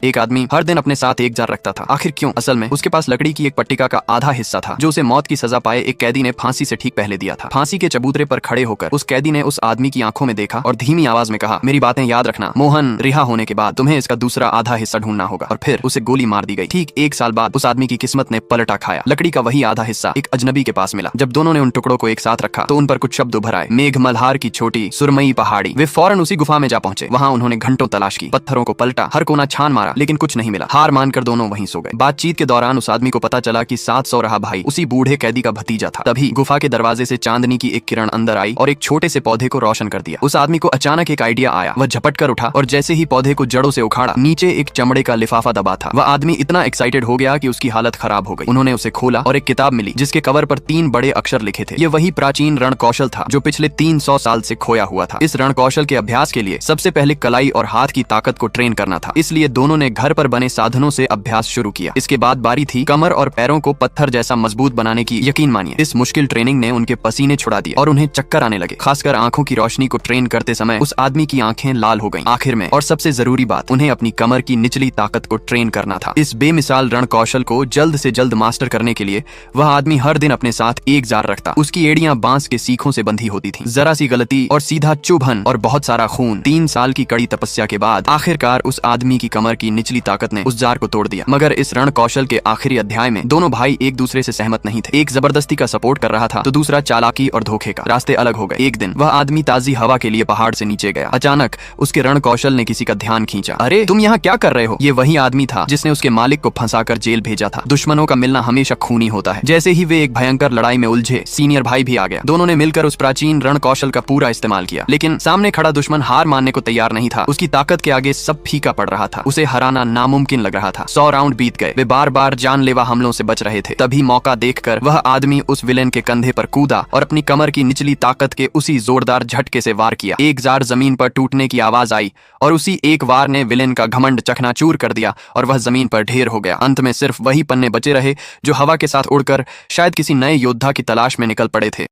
एक आदमी हर दिन अपने साथ एक जार रखता था। आखिर क्यों? असल में उसके पास लकड़ी की एक पट्टिका का आधा हिस्सा था जो उसे मौत की सजा पाए एक कैदी ने फांसी से ठीक पहले दिया था। फांसी के चबूतरे पर खड़े होकर उस कैदी ने उस आदमी की आंखों में देखा और धीमी आवाज में कहा, मेरी बातें याद रखना मोहन, रिहा होने के बाद तुम्हें इसका दूसरा आधा हिस्सा ढूंढना होगा। और फिर उसे गोली मार दी गई। ठीक 1 साल बाद उस आदमी की किस्मत ने पलटा खाया। लकड़ी का वही आधा हिस्सा एक अजनबी के पास मिला। जब दोनों ने उन टुकड़ों को एक साथ रखा तो उन पर कुछ शब्द उभर आए, मेघ मल्हार की छोटी सुरमई पहाड़ी। वे फौरन उसी गुफा में जा पहुंचे। वहां उन्होंने घंटों तलाश की, पत्थरों को पलटा, हर कोना छान मारा, लेकिन कुछ नहीं मिला। हार मानकर दोनों वहीं सो गए। बातचीत के दौरान उस आदमी को पता चला कि 700 रहा भाई उसी बूढ़े कैदी का भतीजा था। तभी गुफा के दरवाजे से चांदनी की एक किरण अंदर आई और एक छोटे से पौधे को रोशन कर दिया। उस आदमी को अचानक एक आइडिया आया। वह झपट कर उठा और जैसे ही पौधे को जड़ों से उखाड़ा, नीचे एक चमड़े का लिफाफा दबा था। वह आदमी इतना एक्साइटेड हो गया कि उसकी हालत खराब हो गई। उन्होंने उसे खोला और एक किताब मिली जिसके कवर पर 3 बड़े अक्षर लिखे थे। ये वही प्राचीन रण कौशल था जो पिछले 300 साल से खोया हुआ था। इस रण कौशल के अभ्यास के लिए सबसे पहले कलाई और हाथ की ताकत को ट्रेन करना था। इसलिए दोनों ने घर पर बने साधनों से अभ्यास शुरू किया। इसके बाद बारी थी कमर और पैरों को पत्थर जैसा मजबूत बनाने की। यकीन मानिए इस मुश्किल ट्रेनिंग ने उनके पसीने छुड़ा दिए और उन्हें चक्कर आने लगे। खासकर आंखों की रोशनी को ट्रेन करते समय उस आदमी की आंखें लाल हो गईं। आखिर में और सबसे जरूरी बात, उन्हें अपनी कमर की निचली ताकत को ट्रेन करना था। इस बेमिसाल रण कौशल को जल्द से जल्द मास्टर करने के लिए वह आदमी हर दिन अपने साथ एक जार रखता। उसकी एड़ियां बांस के सीखों से बंधी होती थीं। जरा सी गलती और सीधा चुभन और बहुत सारा खून। 3 साल की कड़ी तपस्या के बाद आखिरकार उस आदमी की कमर की निचली ताकत ने उस जार को तोड़ दिया। मगर इस रण कौशल के आखिरी अध्याय में दोनों भाई एक दूसरे से सहमत नहीं थे। एक जबरदस्ती का सपोर्ट कर रहा था तो दूसरा चालाकी और धोखे का। रास्ते अलग हो गए। एक दिन वह आदमी ताजी हवा के लिए पहाड़ से नीचे गया। अचानक उसके रण कौशल ने किसी का ध्यान खींचा। अरे तुम यहाँ क्या कर रहे हो? ये वही आदमी था जिसने उसके मालिक को फंसाकर जेल भेजा था। दुश्मनों का मिलना हमेशा खूनी होता है। जैसे ही वे एक भयंकर लड़ाई में उलझे, सीनियर भाई भी आ गया। दोनों ने मिलकर उस प्राचीन रण कौशल का पूरा इस्तेमाल किया, लेकिन सामने खड़ा दुश्मन हार मानने को तैयार नहीं था। उसकी ताकत के आगे सब फीका पड़ रहा था। उसे हराना नामुमकिन लग रहा था। 100 राउंड बीत गए। वे बार बार जानलेवा हमलों से बच रहे थे। तभी मौका देखकर वह आदमी उस विलेन के कंधे पर कूदा और अपनी कमर की निचली ताकत के उसी जोरदार झटके से वार किया। एक जार जमीन पर टूटने की आवाज आई और उसी एक वार ने विलेन का घमंड चकनाचूर कर दिया और वह जमीन पर ढेर हो गया। अंत में सिर्फ वही पन्ने बचे रहे जो हवा के साथ उड़कर शायद किसी नए योद्धा की तलाश में निकल पड़े थे।